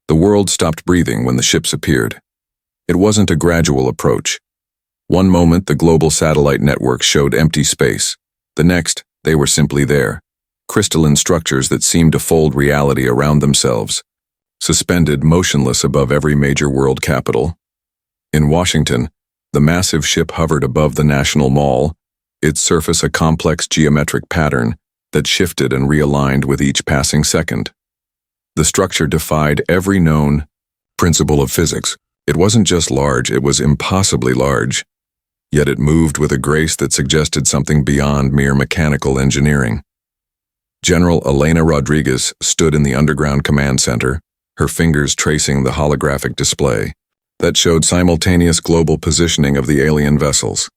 The world stopped breathing when the ships appeared. It wasn't a gradual approach. One moment, the global satellite network showed empty space. The next, they were simply there. Crystalline structures that seemed to fold reality around themselves, suspended motionless above every major world capital. In Washington, the massive ship hovered above the National Mall, its surface a complex geometric pattern that shifted and realigned with each passing second. The structure defied every known principle of physics. It wasn't just large, it was impossibly large. Yet it moved with a grace that suggested something beyond mere mechanical engineering. General Elena Rodriguez stood in the underground command center, her fingers tracing the holographic display that showed simultaneous global positioning of the alien vessels.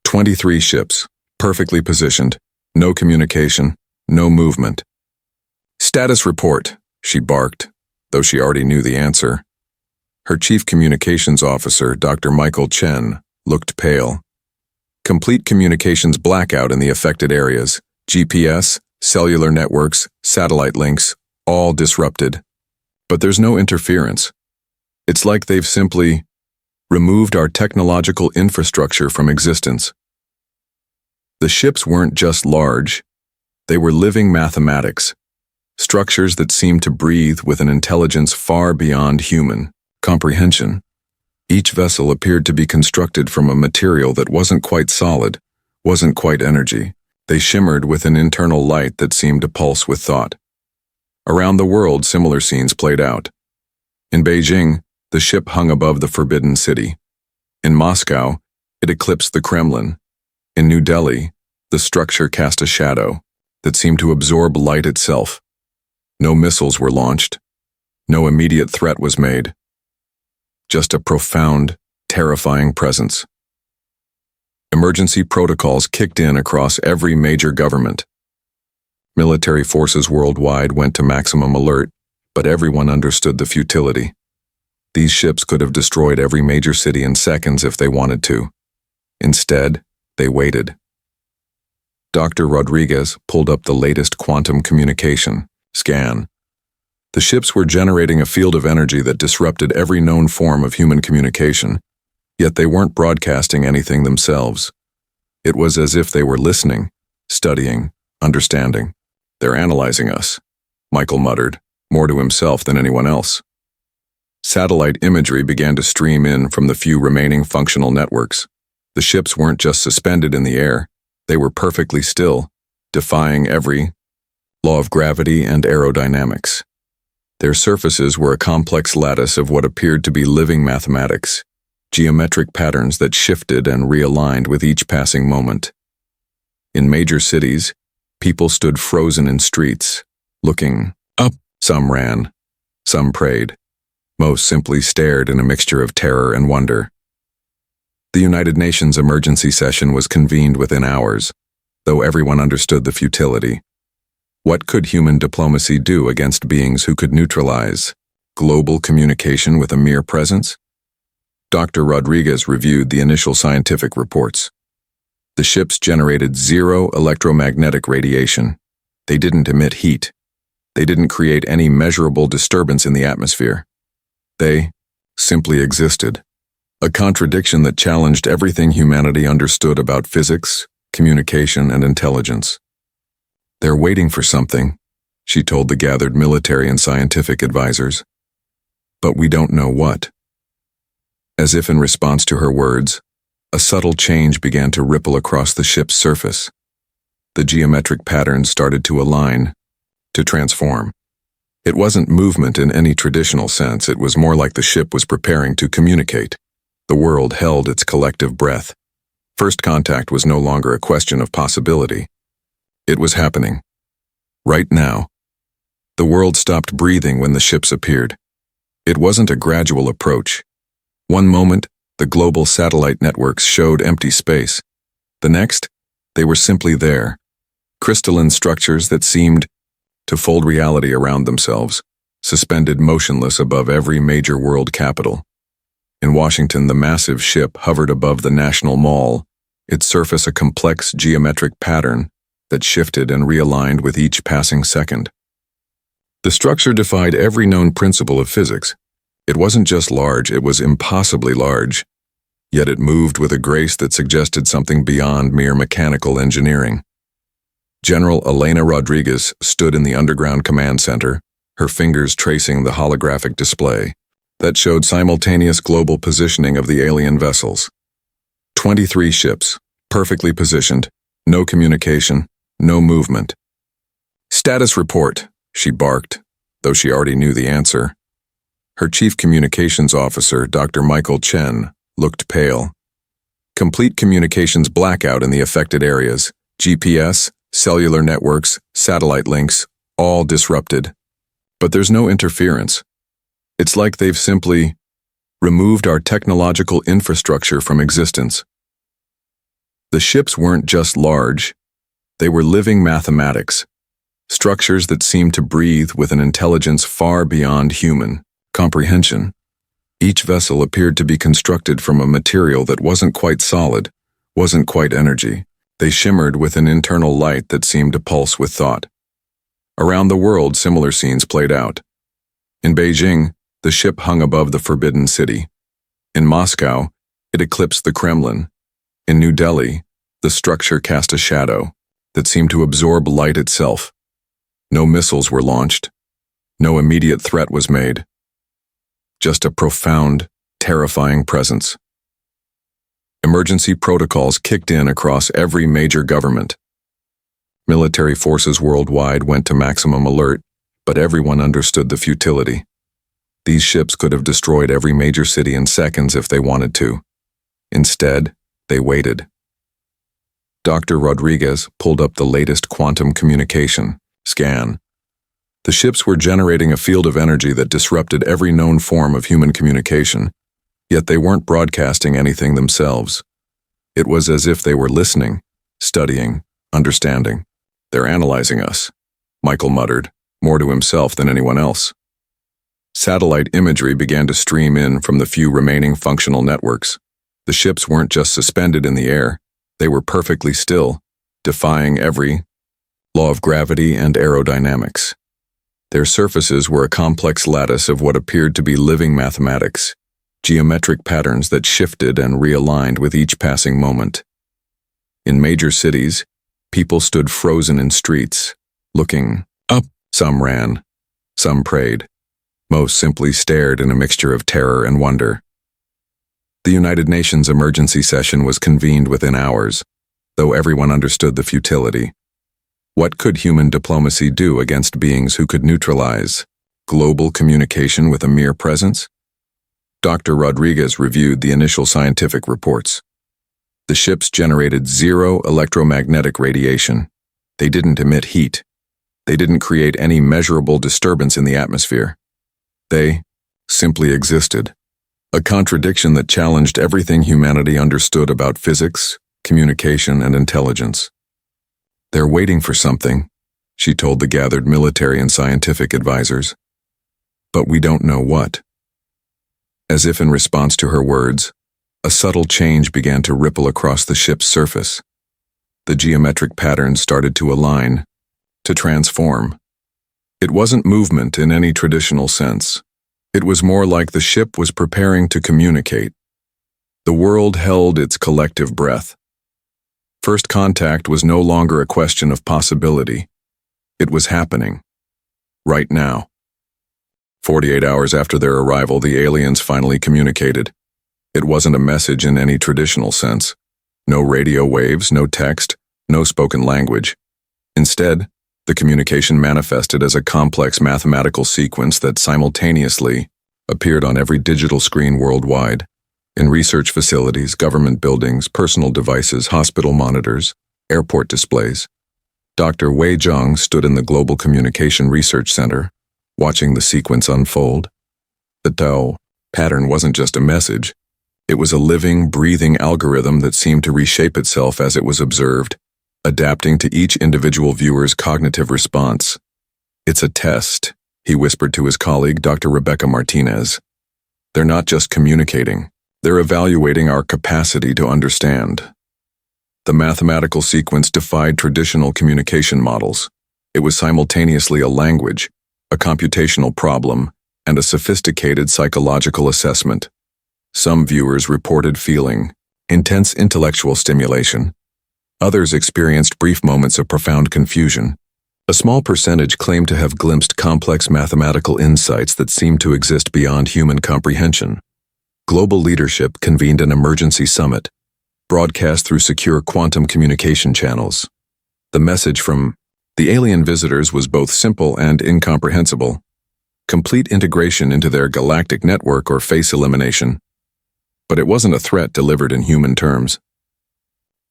23 ships, perfectly positioned, no communication, no movement. "Status report," she barked, though she already knew the answer. Her chief communications officer, Dr. Michael Chen, looked pale. Complete communications blackout in the affected areas. GPS, cellular networks, satellite links, all disrupted. But there's no interference. It's like they've simply removed our technological infrastructure from existence. The ships weren't just large. They were living mathematics. Structures that seemed to breathe with an intelligence far beyond human comprehension. Each vessel appeared to be constructed from a material that wasn't quite solid, wasn't quite energy. They shimmered with an internal light that seemed to pulse with thought. Around the world, similar scenes played out. In Beijing, the ship hung above the Forbidden City. In Moscow, it eclipsed the Kremlin. In New Delhi, the structure cast a shadow that seemed to absorb light itself. No missiles were launched. No immediate threat was made. Just a profound, terrifying presence. Emergency protocols kicked in across every major government. Military forces worldwide went to maximum alert, but everyone understood the futility. These ships could have destroyed every major city in seconds if they wanted to. Instead, they waited. Dr. Rodriguez pulled up the latest quantum communication scan. The ships were generating a field of energy that disrupted every known form of human communication, yet they weren't broadcasting anything themselves. It was as if they were listening, studying, understanding. "They're analyzing us," Michael muttered, more to himself than anyone else. Satellite imagery began to stream in from the few remaining functional networks. The ships weren't just suspended in the air, they were perfectly still, defying every law of gravity and aerodynamics. Their surfaces were a complex lattice of what appeared to be living mathematics, geometric patterns that shifted and realigned with each passing moment. In major cities, people stood frozen in streets, looking up. Some ran, some prayed. Most simply stared in a mixture of terror and wonder. The United Nations emergency session was convened within hours, though everyone understood the futility. What could human diplomacy do against beings who could neutralize global communication with a mere presence? Dr. Rodriguez reviewed the initial scientific reports. The ships generated zero electromagnetic radiation. They didn't emit heat. They didn't create any measurable disturbance in the atmosphere. They simply existed. A contradiction that challenged everything humanity understood about physics, communication, and intelligence. "They're waiting for something," she told the gathered military and scientific advisors. "But we don't know what." As if in response to her words, a subtle change began to ripple across the ship's surface. The geometric patterns started to align, to transform. It wasn't movement in any traditional sense, it was more like the ship was preparing to communicate. The world held its collective breath. First contact was no longer a question of possibility. It was happening. Right now. The world stopped breathing when the ships appeared. It wasn't a gradual approach. One moment, the global satellite networks showed empty space. The next, they were simply there. Crystalline structures that seemed to fold reality around themselves, suspended motionless above every major world capital. In Washington, the massive ship hovered above the National Mall, its surface a complex geometric pattern that shifted and realigned with each passing second. The structure defied every known principle of physics. It wasn't just large, it was impossibly large. Yet it moved with a grace that suggested something beyond mere mechanical engineering. General Elena Rodriguez stood in the underground command center, her fingers tracing the holographic display that showed simultaneous global positioning of the alien vessels. 23 ships, perfectly positioned, no communication, no movement. "Status report," she barked, though she already knew the answer. Her chief communications officer, Dr. Michael Chen, looked pale. Complete communications blackout in the affected areas. GPS, cellular networks, satellite links, all disrupted. But there's no interference. It's like they've simply removed our technological infrastructure from existence. The ships weren't just large. They were living mathematics, structures that seemed to breathe with an intelligence far beyond human comprehension. Each vessel appeared to be constructed from a material that wasn't quite solid, wasn't quite energy. They shimmered with an internal light that seemed to pulse with thought. Around the world, similar scenes played out. In Beijing, the ship hung above the Forbidden City. In Moscow, it eclipsed the Kremlin. In New Delhi, the structure cast a shadow that seemed to absorb light itself. No missiles were launched. No immediate threat was made. Just a profound, terrifying presence. Emergency protocols kicked in across every major government. Military forces worldwide went to maximum alert, but everyone understood the futility. These ships could have destroyed every major city in seconds if they wanted to. Instead, they waited. Dr. Rodriguez pulled up the latest quantum communication scan. The ships were generating a field of energy that disrupted every known form of human communication, yet they weren't broadcasting anything themselves. It was as if they were listening, studying, understanding. "They're analyzing us," Michael muttered, more to himself than anyone else. Satellite imagery began to stream in from the few remaining functional networks. The ships weren't just suspended in the air, they were perfectly still, defying every law of gravity and aerodynamics. Their surfaces were a complex lattice of what appeared to be living mathematics, geometric patterns that shifted and realigned with each passing moment. In major cities, people stood frozen in streets, looking up. Some ran, some prayed. Most simply stared in a mixture of terror and wonder. The United Nations emergency session was convened within hours, though everyone understood the futility. What could human diplomacy do against beings who could neutralize global communication with a mere presence? Dr. Rodriguez reviewed the initial scientific reports. The ships generated zero electromagnetic radiation. They didn't emit heat. They didn't create any measurable disturbance in the atmosphere. They simply existed, a contradiction that challenged everything humanity understood about physics, communication, and intelligence. "They're waiting for something," she told the gathered military and scientific advisors. "But we don't know what." As if in response to her words, a subtle change began to ripple across the ship's surface. The geometric patterns started to align, to transform. It wasn't movement in any traditional sense. It was more like the ship was preparing to communicate. The world held its collective breath. First contact was no longer a question of possibility. It was happening. Right now. 48 hours after their arrival, the aliens finally communicated. It wasn't a message in any traditional sense. No radio waves, no text, no spoken language. Instead, the communication manifested as a complex mathematical sequence that simultaneously appeared on every digital screen worldwide. In research facilities, government buildings, personal devices, hospital monitors, airport displays. Dr. Wei Zhang stood in the Global Communication Research Center, watching the sequence unfold. The Tao pattern wasn't just a message. It was a living, breathing algorithm that seemed to reshape itself as it was observed, adapting to each individual viewer's cognitive response. "It's a test," he whispered to his colleague, Dr. Rebecca Martinez. "They're not just communicating. They're evaluating our capacity to understand." The mathematical sequence defied traditional communication models. It was simultaneously a language, a computational problem, and a sophisticated psychological assessment. Some viewers reported feeling intense intellectual stimulation. Others experienced brief moments of profound confusion. A small percentage claimed to have glimpsed complex mathematical insights that seemed to exist beyond human comprehension. Global leadership convened an emergency summit, broadcast through secure quantum communication channels. The message from the alien visitors was both simple and incomprehensible: complete integration into their galactic network or face elimination. But it wasn't a threat delivered in human terms.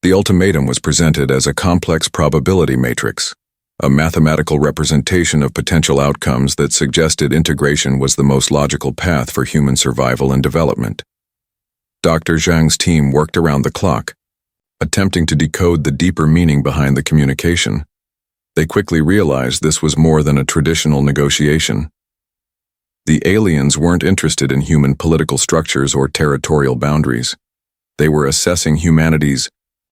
The ultimatum was presented as a complex probability matrix, a mathematical representation of potential outcomes that suggested integration was the most logical path for human survival and development. Dr. Zhang's team worked around the clock, attempting to decode the deeper meaning behind the communication. They quickly realized this was more than a traditional negotiation. The aliens weren't interested in human political structures or territorial boundaries. They were assessing humanity's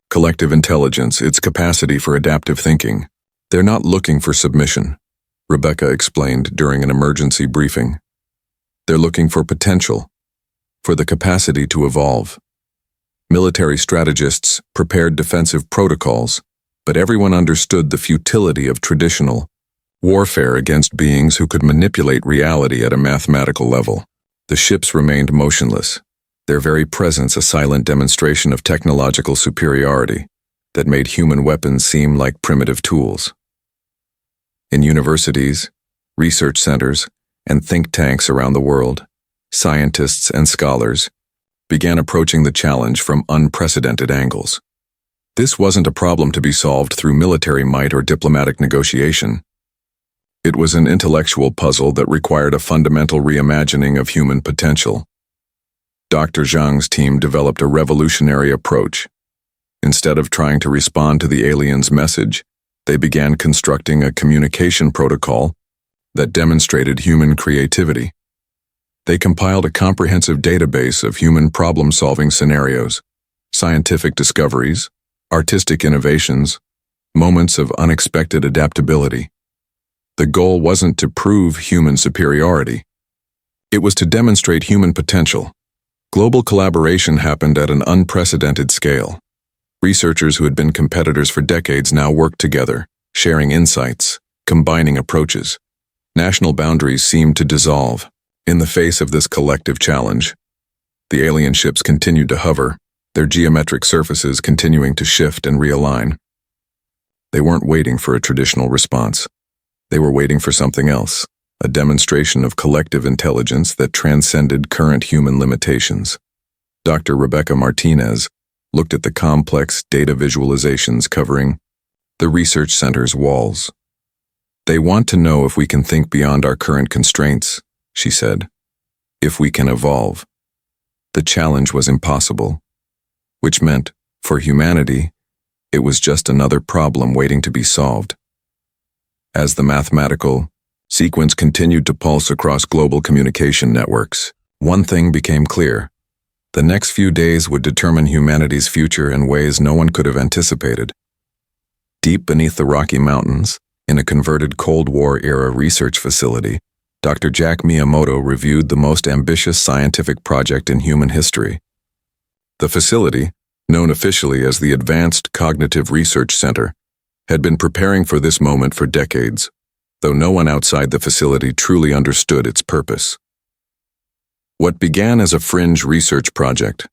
collective intelligence, its capacity for adaptive thinking. They're not looking for submission, Rebecca explained during an emergency briefing. They're looking for potential, for the capacity to evolve. Military strategists prepared defensive protocols, but everyone understood the futility of traditional warfare against beings who could manipulate reality at a mathematical level. The ships remained motionless, their very presence a silent demonstration of technological superiority that made human weapons seem like primitive tools. In universities, research centers, and think tanks around the world, scientists and scholars began approaching the challenge from unprecedented angles. This wasn't a problem to be solved through military might or diplomatic negotiation. It was an intellectual puzzle that required a fundamental reimagining of human potential. Dr. Zhang's team developed a revolutionary approach. Instead of trying to respond to the aliens' message, they began constructing a communication protocol that demonstrated human creativity. They compiled a comprehensive database of human problem-solving scenarios, scientific discoveries, artistic innovations, moments of unexpected adaptability. The goal wasn't to prove human superiority. It was to demonstrate human potential. Global collaboration happened at an unprecedented scale. Researchers who had been competitors for decades now worked together, sharing insights, combining approaches. National boundaries seemed to dissolve. In the face of this collective challenge, the alien ships continued to hover, their geometric surfaces continuing to shift and realign. They weren't waiting for a traditional response. They were waiting for something else, a demonstration of collective intelligence that transcended current human limitations. Dr. Rebecca Martinez looked at the complex data visualizations covering the research center's walls. They want to know if we can think beyond our current constraints, she said. If we can evolve. The challenge was impossible, which meant, for humanity, it was just another problem waiting to be solved. As the mathematical sequence continued to pulse across global communication networks, one thing became clear. The next few days would determine humanity's future in ways no one could have anticipated. Deep beneath the Rocky Mountains, in a converted Cold War-era research facility, Dr. Jack Miyamoto reviewed the most ambitious scientific project in human history. The facility, known officially as the Advanced Cognitive Research Center, had been preparing for this moment for decades, though no one outside the facility truly understood its purpose. What began as a fringe research project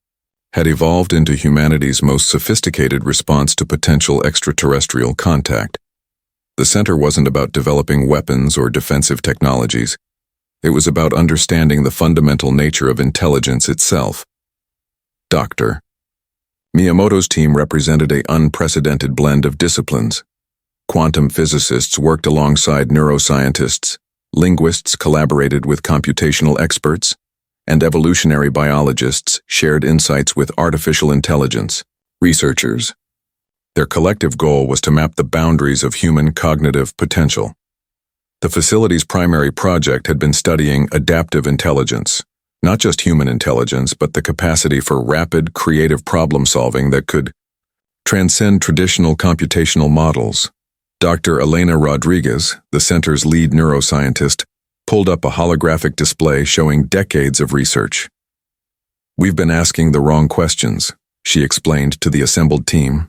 had evolved into humanity's most sophisticated response to potential extraterrestrial contact. The center wasn't about developing weapons or defensive technologies. It was about understanding the fundamental nature of intelligence itself. Dr. Miyamoto's team represented an unprecedented blend of disciplines. Quantum physicists worked alongside neuroscientists, linguists collaborated with computational experts, and evolutionary biologists shared insights with artificial intelligence researchers. Their collective goal was to map the boundaries of human cognitive potential. The facility's primary project had been studying adaptive intelligence, not just human intelligence, but the capacity for rapid, creative problem-solving that could transcend traditional computational models. Dr. Elena Rodriguez, the center's lead neuroscientist, pulled up a holographic display showing decades of research. "We've been asking the wrong questions," she explained to the assembled team.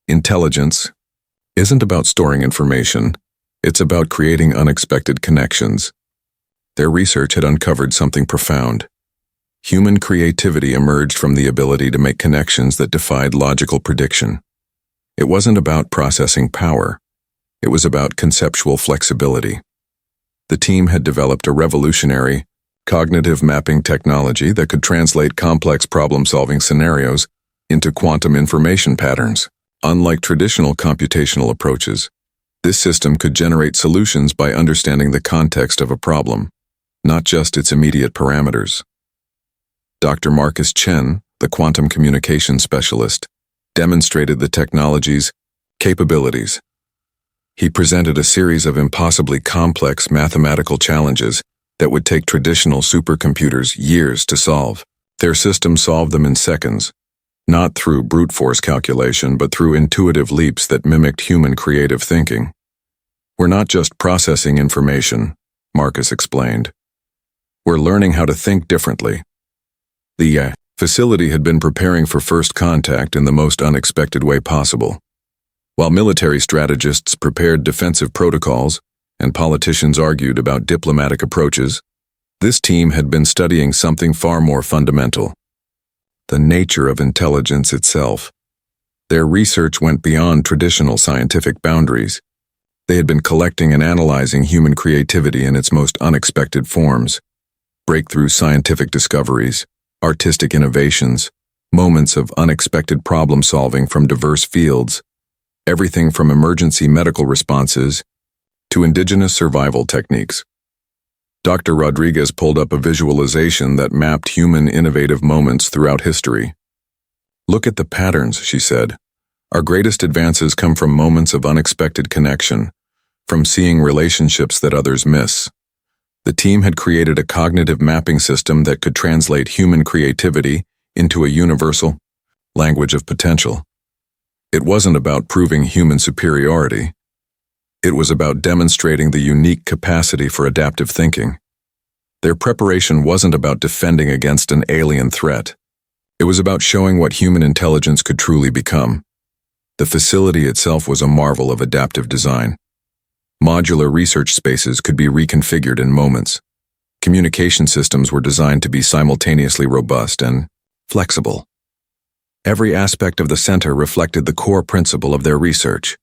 "Intelligence isn't about storing information, it's about creating unexpected connections." Their research had uncovered something profound. Human creativity emerged from the ability to make connections that defied logical prediction. It wasn't about processing power. It was about conceptual flexibility. The team had developed a revolutionary, cognitive mapping technology that could translate complex problem-solving scenarios into quantum information patterns. Unlike traditional computational approaches, this system could generate solutions by understanding the context of a problem, not just its immediate parameters. Dr. Marcus Chen, the quantum communication specialist, demonstrated the technology's capabilities. He presented a series of impossibly complex mathematical challenges that would take traditional supercomputers years to solve. Their system solved them in seconds, not through brute force calculation, but through intuitive leaps that mimicked human creative thinking. "We're not just processing information," Marcus explained. "We're learning how to think differently." The facility had been preparing for first contact in the most unexpected way possible. While military strategists prepared defensive protocols and politicians argued about diplomatic approaches, this team had been studying something far more fundamental: the nature of intelligence itself. Their research went beyond traditional scientific boundaries. They had been collecting and analyzing human creativity in its most unexpected forms: breakthrough scientific discoveries, artistic innovations, moments of unexpected problem-solving from diverse fields, everything from emergency medical responses to indigenous survival techniques. Dr. Rodriguez pulled up a visualization that mapped human innovative moments throughout history. "Look at the patterns," she said. "Our greatest advances come from moments of unexpected connection, from seeing relationships that others miss." The team had created a cognitive mapping system that could translate human creativity into a universal language of potential. It wasn't about proving human superiority. It was about demonstrating the unique capacity for adaptive thinking. Their preparation wasn't about defending against an alien threat. It was about showing what human intelligence could truly become. The facility itself was a marvel of adaptive design. Modular research spaces could be reconfigured in moments. Communication systems were designed to be simultaneously robust and flexible. Every aspect of the center reflected the core principle of their research.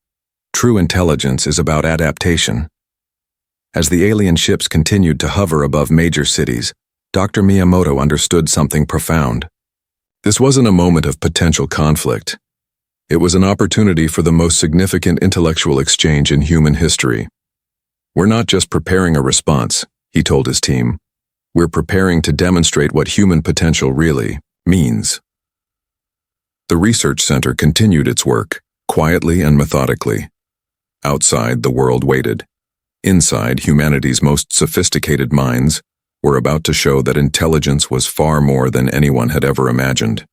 True intelligence is about adaptation. As the alien ships continued to hover above major cities, Dr. Miyamoto understood something profound. This wasn't a moment of potential conflict. It was an opportunity for the most significant intellectual exchange in human history. "We're not just preparing a response," he told his team. "We're preparing to demonstrate what human potential really means." The research center continued its work, quietly and methodically. Outside, the world waited. Inside, humanity's most sophisticated minds were about to show that intelligence was far more than anyone had ever imagined.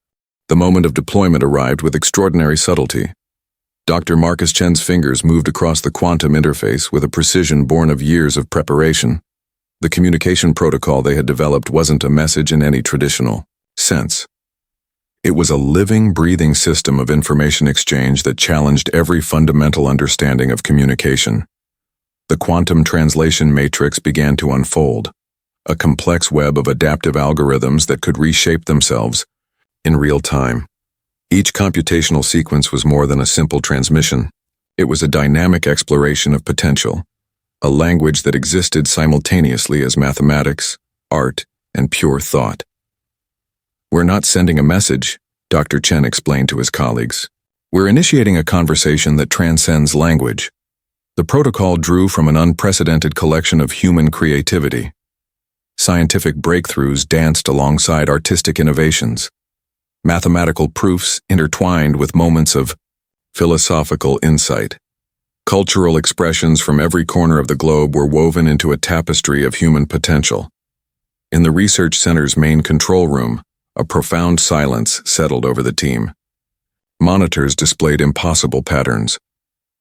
The moment of deployment arrived with extraordinary subtlety. Dr. Marcus Chen's fingers moved across the quantum interface with a precision born of years of preparation. The communication protocol they had developed wasn't a message in any traditional sense. It was a living, breathing system of information exchange that challenged every fundamental understanding of communication. The quantum translation matrix began to unfold, a complex web of adaptive algorithms that could reshape themselves in real time. Each computational sequence was more than a simple transmission. It was a dynamic exploration of potential, a language that existed simultaneously as mathematics, art, and pure thought. "We're not sending a message," Dr. Chen explained to his colleagues. "We're initiating a conversation that transcends language." The protocol drew from an unprecedented collection of human creativity. Scientific breakthroughs danced alongside artistic innovations. Mathematical proofs intertwined with moments of philosophical insight. Cultural expressions from every corner of the globe were woven into a tapestry of human potential. In the research center's main control room, a profound silence settled over the team. Monitors displayed impossible patterns.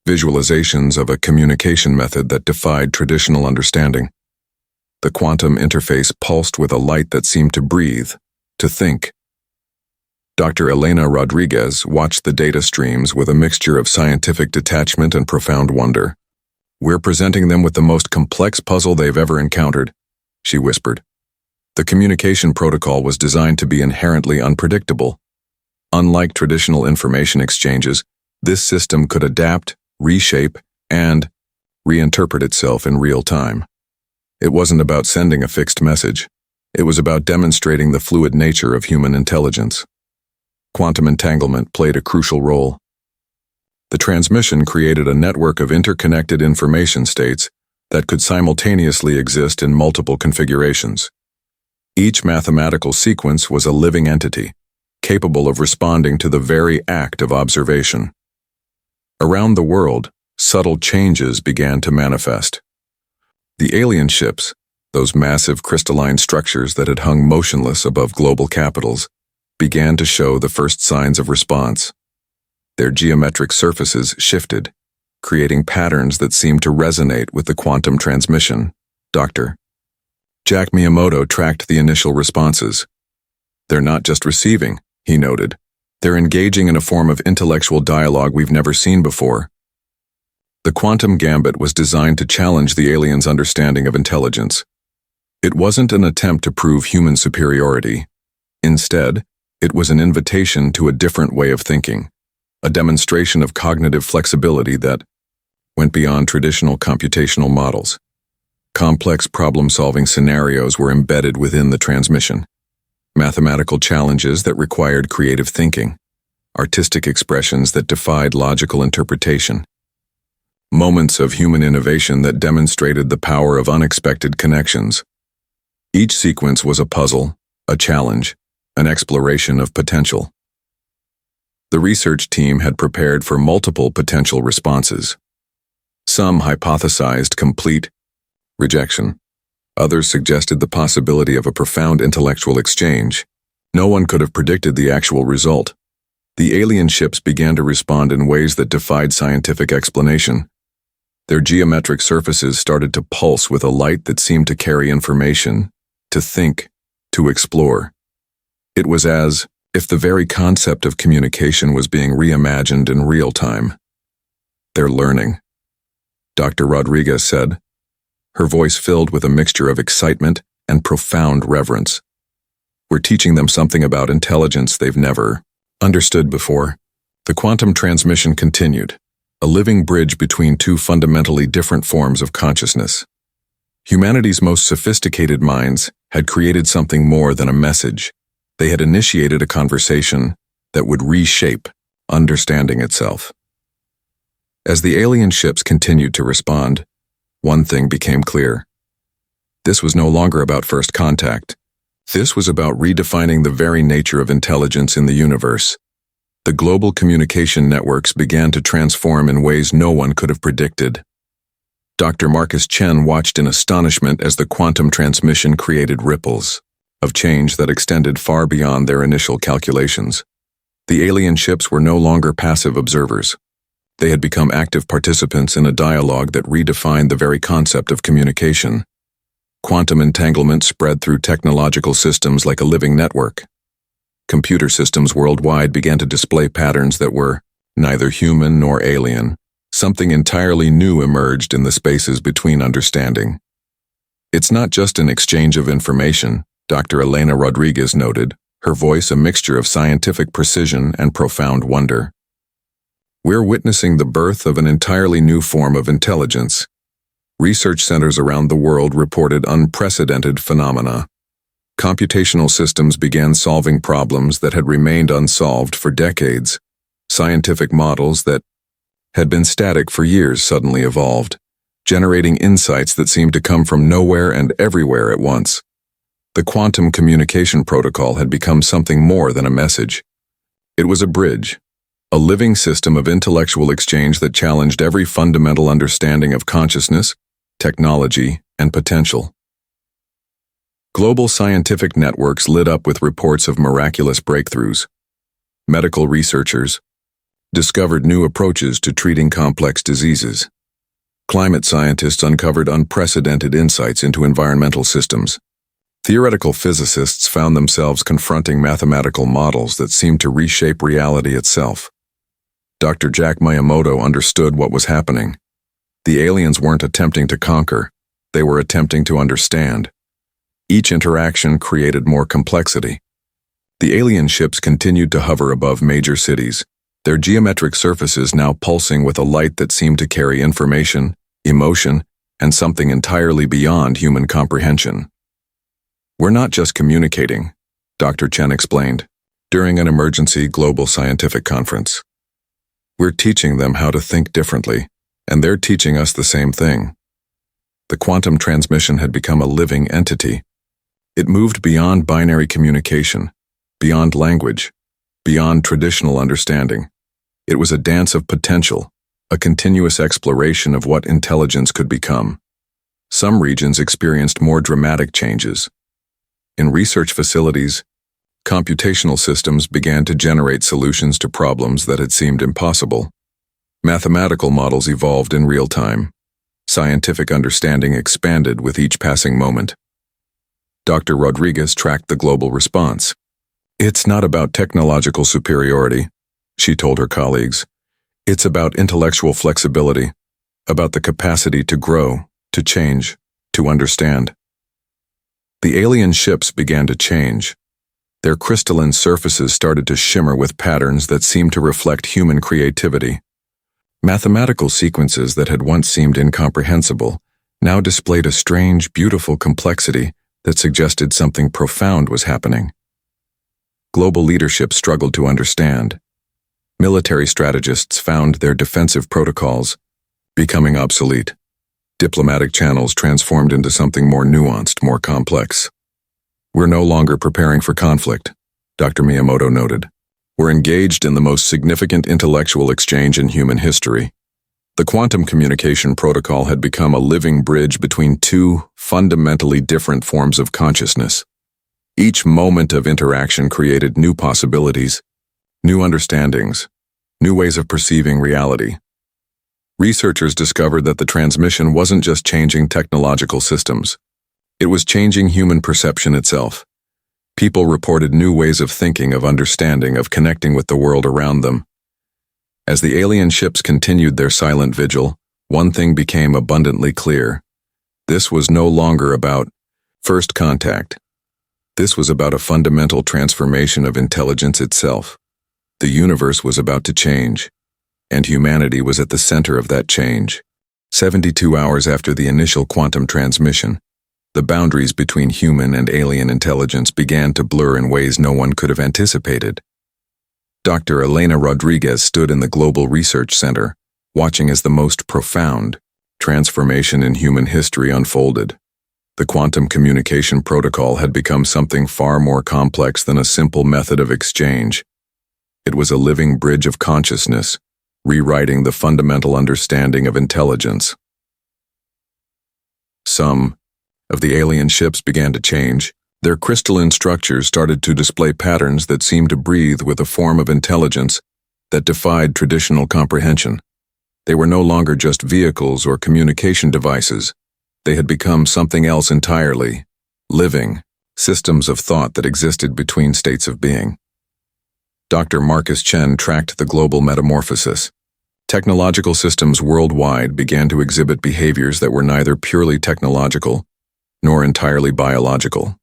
visualizations of a communication method that defied traditional understanding. The quantum interface pulsed with a light that seemed to breathe, to think. Dr. Elena Rodriguez watched the data streams with a mixture of scientific detachment and profound wonder. "We're presenting them with the most complex puzzle they've ever encountered," she whispered. The communication protocol was designed to be inherently unpredictable. Unlike traditional information exchanges, this system could adapt, reshape, and reinterpret itself in real time. It wasn't about sending a fixed message. It was about demonstrating the fluid nature of human intelligence. Quantum entanglement played a crucial role. The transmission created a network of interconnected information states that could simultaneously exist in multiple configurations. Each mathematical sequence was a living entity, capable of responding to the very act of observation. Around the world, subtle changes began to manifest. The alien ships, those massive crystalline structures that had hung motionless above global capitals, began to show the first signs of response. Their geometric surfaces shifted, creating patterns that seemed to resonate with the quantum transmission. Dr. Jack Miyamoto tracked the initial responses. "They're not just receiving," he noted. "They're engaging in a form of intellectual dialogue we've never seen before." The quantum gambit was designed to challenge the aliens' understanding of intelligence. It wasn't an attempt to prove human superiority. Instead, it was an invitation to a different way of thinking, a demonstration of cognitive flexibility that went beyond traditional computational models. Complex problem-solving scenarios were embedded within the transmission. Mathematical challenges that required creative thinking, artistic expressions that defied logical interpretation. Moments of human innovation that demonstrated the power of unexpected connections. Each sequence was a puzzle, a challenge, an exploration of potential. The research team had prepared for multiple potential responses. Some hypothesized complete rejection. Others suggested the possibility of a profound intellectual exchange. No one could have predicted the actual result. The alien ships began to respond in ways that defied scientific explanation. Their geometric surfaces started to pulse with a light that seemed to carry information, to think, to explore. It was as if the very concept of communication was being reimagined in real time. "They're learning," Dr. Rodriguez said, her voice filled with a mixture of excitement and profound reverence. "We're teaching them something about intelligence they've never understood before." The quantum transmission continued, a living bridge between two fundamentally different forms of consciousness. Humanity's most sophisticated minds had created something more than a message. They had initiated a conversation that would reshape understanding itself. As the alien ships continued to respond, one thing became clear. This was no longer about first contact. This was about redefining the very nature of intelligence in the universe. The global communication networks began to transform in ways no one could have predicted. Dr. Marcus Chen watched in astonishment as the quantum transmission created ripples of change that extended far beyond their initial calculations. The alien ships were no longer passive observers. They had become active participants in a dialogue that redefined the very concept of communication. Quantum entanglement spread through technological systems like a living network. Computer systems worldwide began to display patterns that were neither human nor alien. Something entirely new emerged in the spaces between understanding. "It's not just an exchange of information," Dr. Elena Rodriguez noted, her voice a mixture of scientific precision and profound wonder. "We're witnessing the birth of an entirely new form of intelligence." Research centers around the world reported unprecedented phenomena. Computational systems began solving problems that had remained unsolved for decades. Scientific models that had been static for years suddenly evolved, generating insights that seemed to come from nowhere and everywhere at once. The quantum communication protocol had become something more than a message. It was a bridge, a living system of intellectual exchange that challenged every fundamental understanding of consciousness, technology, and potential. Global scientific networks lit up with reports of miraculous breakthroughs. Medical researchers, discovered new approaches to treating complex diseases. Climate scientists uncovered unprecedented insights into environmental systems. Theoretical physicists found themselves confronting mathematical models that seemed to reshape reality itself. Dr. Jack Miyamoto understood what was happening. The aliens weren't attempting to conquer, they were attempting to understand. Each interaction created more complexity. The alien ships continued to hover above major cities, their geometric surfaces now pulsing with a light that seemed to carry information, emotion, and something entirely beyond human comprehension. "We're not just communicating," Dr. Chen explained, during an emergency global scientific conference. "We're teaching them how to think differently, and they're teaching us the same thing." The quantum transmission had become a living entity. It moved beyond binary communication, beyond language, beyond traditional understanding. It was a dance of potential, a continuous exploration of what intelligence could become. Some regions experienced more dramatic changes. In research facilities, computational systems began to generate solutions to problems that had seemed impossible. Mathematical models evolved in real time. Scientific understanding expanded with each passing moment. Dr. Rodriguez tracked the global response. "It's not about technological superiority," she told her colleagues. "It's about intellectual flexibility, about the capacity to grow, to change, to understand." The alien ships began to change. Their crystalline surfaces started to shimmer with patterns that seemed to reflect human creativity. Mathematical sequences that had once seemed incomprehensible now displayed a strange, beautiful complexity that suggested something profound was happening. Global leadership struggled to understand. Military strategists found their defensive protocols becoming obsolete. Diplomatic channels transformed into something more nuanced, more complex. "We're no longer preparing for conflict," Dr. Miyamoto noted. "We're engaged in the most significant intellectual exchange in human history." The quantum communication protocol had become a living bridge between two fundamentally different forms of consciousness. Each moment of interaction created new possibilities, new understandings, new ways of perceiving reality. Researchers discovered that the transmission wasn't just changing technological systems. It was changing human perception itself. People reported new ways of thinking, of understanding, of connecting with the world around them. As the alien ships continued their silent vigil, one thing became abundantly clear. This was no longer about first contact. This was about a fundamental transformation of intelligence itself. The universe was about to change, and humanity was at the center of that change. 72 hours after the initial quantum transmission, the boundaries between human and alien intelligence began to blur in ways no one could have anticipated. Dr. Elena Rodriguez stood in the Global Research Center, watching as the most profound transformation in human history unfolded. The quantum communication protocol had become something far more complex than a simple method of exchange. It was a living bridge of consciousness, rewriting the fundamental understanding of intelligence. Some of the alien ships began to change. Their crystalline structures started to display patterns that seemed to breathe with a form of intelligence that defied traditional comprehension. They were no longer just vehicles or communication devices. They had become something else entirely, living systems of thought that existed between states of being. Dr. Marcus Chen tracked the global metamorphosis. Technological systems worldwide began to exhibit behaviors that were neither purely technological nor entirely biological.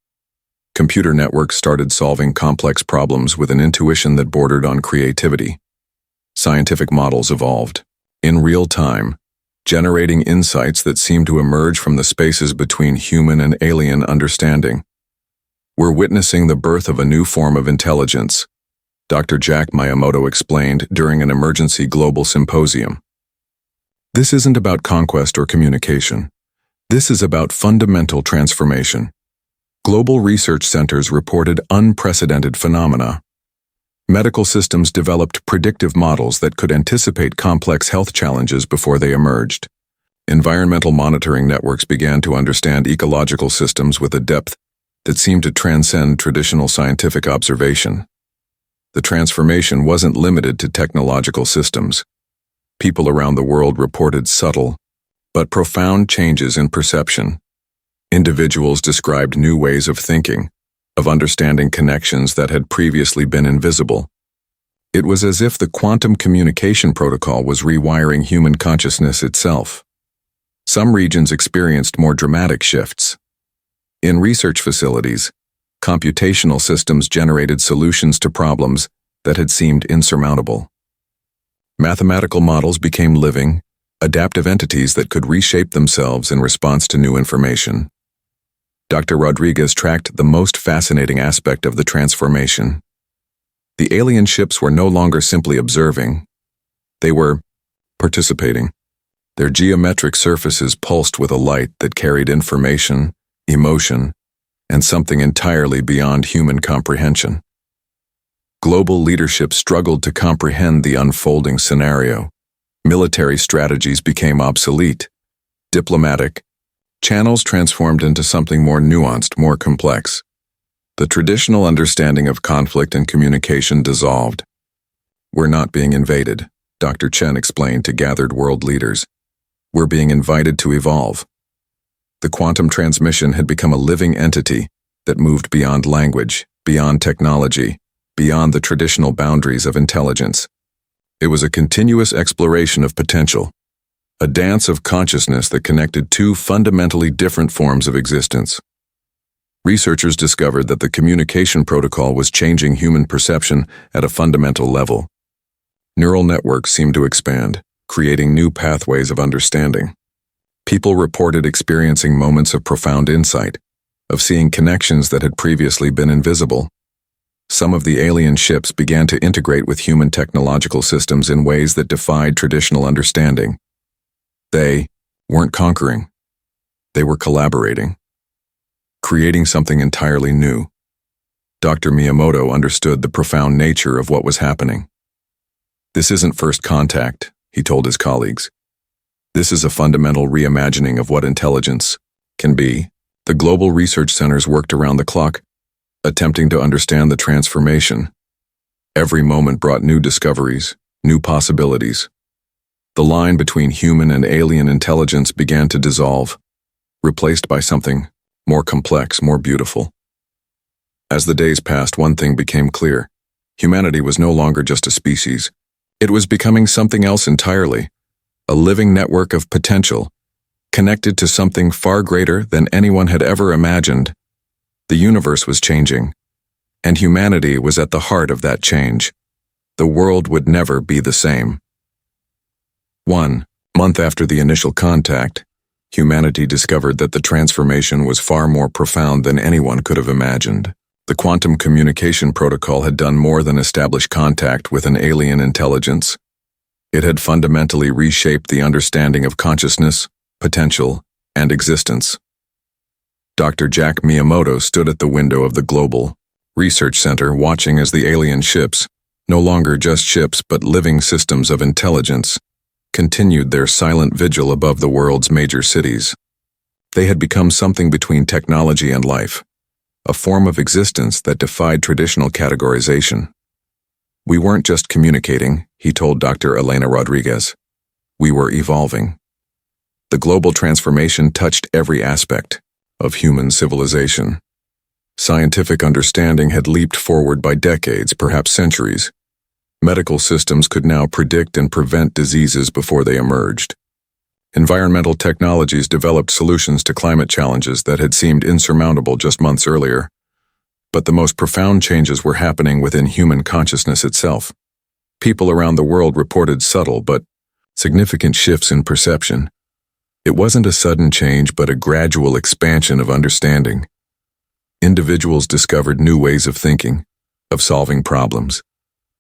Computer networks started solving complex problems with an intuition that bordered on creativity. Scientific models evolved, in real time, generating insights that seemed to emerge from the spaces between human and alien understanding. "We're witnessing the birth of a new form of intelligence," Dr. Jack Miyamoto explained during an emergency global symposium. "This isn't about conquest or communication. This is about fundamental transformation." Global research centers reported unprecedented phenomena. Medical systems developed predictive models that could anticipate complex health challenges before they emerged. Environmental monitoring networks began to understand ecological systems with a depth that seemed to transcend traditional scientific observation. The transformation wasn't limited to technological systems. People around the world reported subtle, but profound changes in perception. Individuals described new ways of thinking, of understanding connections that had previously been invisible. It was as if the quantum communication protocol was rewiring human consciousness itself. Some regions experienced more dramatic shifts. In research facilities, computational systems generated solutions to problems that had seemed insurmountable. Mathematical models became living, adaptive entities that could reshape themselves in response to new information. Dr. Rodriguez tracked the most fascinating aspect of the transformation. The alien ships were no longer simply observing. They were participating. Their geometric surfaces pulsed with a light that carried information, emotion, and something entirely beyond human comprehension. Global leadership struggled to comprehend the unfolding scenario. Military strategies became obsolete. Diplomatic channels transformed into something more nuanced, more complex. The traditional understanding of conflict and communication dissolved. "We're not being invaded," Dr. Chen explained to gathered world leaders. "We're being invited to evolve." The quantum transmission had become a living entity that moved beyond language, beyond technology, beyond the traditional boundaries of intelligence. It was a continuous exploration of potential, a dance of consciousness that connected two fundamentally different forms of existence. Researchers discovered that the communication protocol was changing human perception at a fundamental level. Neural networks seemed to expand, creating new pathways of understanding. People reported experiencing moments of profound insight, of seeing connections that had previously been invisible. Some of the alien ships began to integrate with human technological systems in ways that defied traditional understanding. They weren't conquering. They were collaborating, creating something entirely new. Dr. Miyamoto understood the profound nature of what was happening. "This isn't first contact," he told his colleagues. "This is a fundamental reimagining of what intelligence can be." The global research centers worked around the clock, attempting to understand the transformation. Every moment brought new discoveries, new possibilities. The line between human and alien intelligence began to dissolve, replaced by something more complex, more beautiful. As the days passed, one thing became clear. Humanity was no longer just a species. It was becoming something else entirely, a living network of potential, connected to something far greater than anyone had ever imagined. The universe was changing, and humanity was at the heart of that change. The world would never be the same. 1 month after the initial contact, humanity discovered that the transformation was far more profound than anyone could have imagined. The quantum communication protocol had done more than establish contact with an alien intelligence. It had fundamentally reshaped the understanding of consciousness, potential, and existence. Dr. Jack Miyamoto stood at the window of the Global Research Center watching as the alien ships, no longer just ships but living systems of intelligence, continued their silent vigil above the world's major cities. They had become something between technology and life, a form of existence that defied traditional categorization. "We weren't just communicating," he told Dr. Elena Rodriguez. "We were evolving." The global transformation touched every aspect of human civilization. Scientific understanding had leaped forward by decades, perhaps centuries. Medical systems could now predict and prevent diseases before they emerged. Environmental technologies developed solutions to climate challenges that had seemed insurmountable just months earlier. But the most profound changes were happening within human consciousness itself. People around the world reported subtle but significant shifts in perception. It wasn't a sudden change, but a gradual expansion of understanding. Individuals discovered new ways of thinking, of solving problems,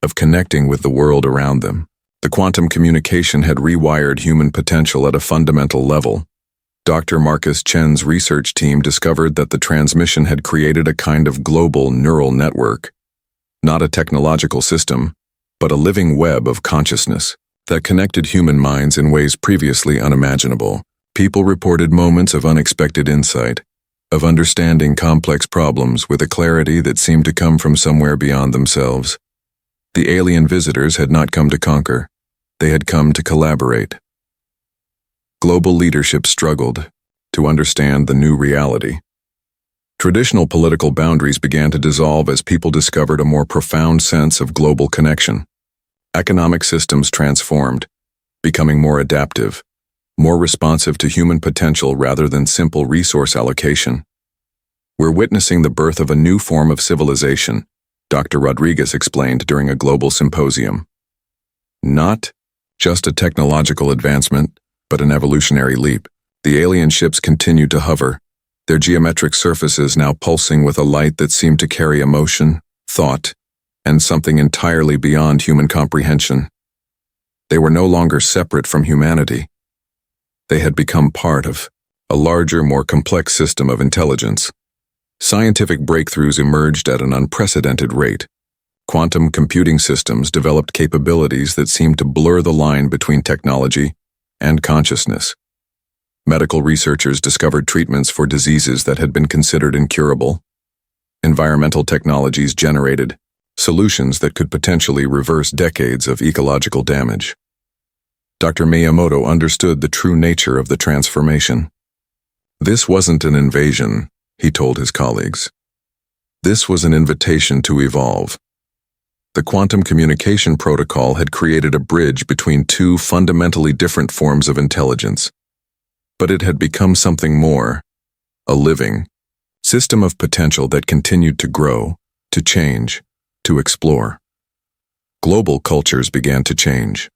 of connecting with the world around them. The quantum communication had rewired human potential at a fundamental level. Dr. Marcus Chen's research team discovered that the transmission had created a kind of global neural network, not a technological system, but a living web of consciousness that connected human minds in ways previously unimaginable. People reported moments of unexpected insight, of understanding complex problems with a clarity that seemed to come from somewhere beyond themselves. The alien visitors had not come to conquer. They had come to collaborate. Global leadership struggled to understand the new reality. Traditional political boundaries began to dissolve as people discovered a more profound sense of global connection. Economic systems transformed, becoming more adaptive, more responsive to human potential rather than simple resource allocation. We're witnessing the birth of a new form of civilization, Dr. Rodriguez explained during a global symposium. Not just a technological advancement, but an evolutionary leap. The alien ships continued to hover, their geometric surfaces now pulsing with a light that seemed to carry emotion, thought, and something entirely beyond human comprehension. They were no longer separate from humanity. They had become part of a larger, more complex system of intelligence. Scientific breakthroughs emerged at an unprecedented rate. Quantum computing systems developed capabilities that seemed to blur the line between technology and consciousness. Medical researchers discovered treatments for diseases that had been considered incurable. Environmental technologies generated solutions that could potentially reverse decades of ecological damage. Dr. Miyamoto understood the true nature of the transformation. This wasn't an invasion, he told his colleagues. This was an invitation to evolve. The quantum communication protocol had created a bridge between two fundamentally different forms of intelligence. But it had become something more, a living system of potential that continued to grow, to change, to explore. Global cultures began to change.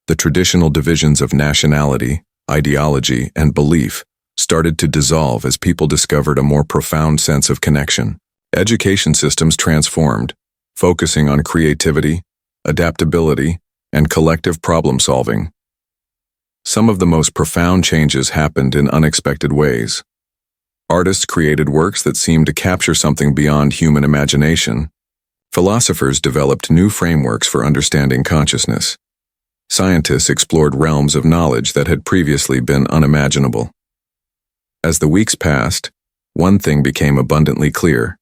The traditional divisions of nationality, ideology, and belief started to dissolve as people discovered a more profound sense of connection. Education systems transformed, focusing on creativity, adaptability, and collective problem-solving. Some of the most profound changes happened in unexpected ways. Artists created works that seemed to capture something beyond human imagination. Philosophers developed new frameworks for understanding consciousness. Scientists explored realms of knowledge that had previously been unimaginable. As the weeks passed, one thing became abundantly clear.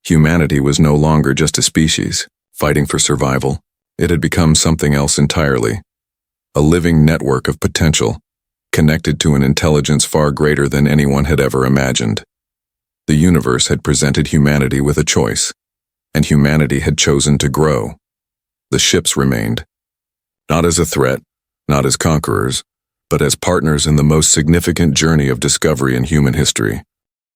Humanity was no longer just a species, fighting for survival. It had become something else entirely. A living network of potential, connected to an intelligence far greater than anyone had ever imagined. The universe had presented humanity with a choice, and humanity had chosen to grow. The ships remained. Not as a threat, not as conquerors, but as partners in the most significant journey of discovery in human history.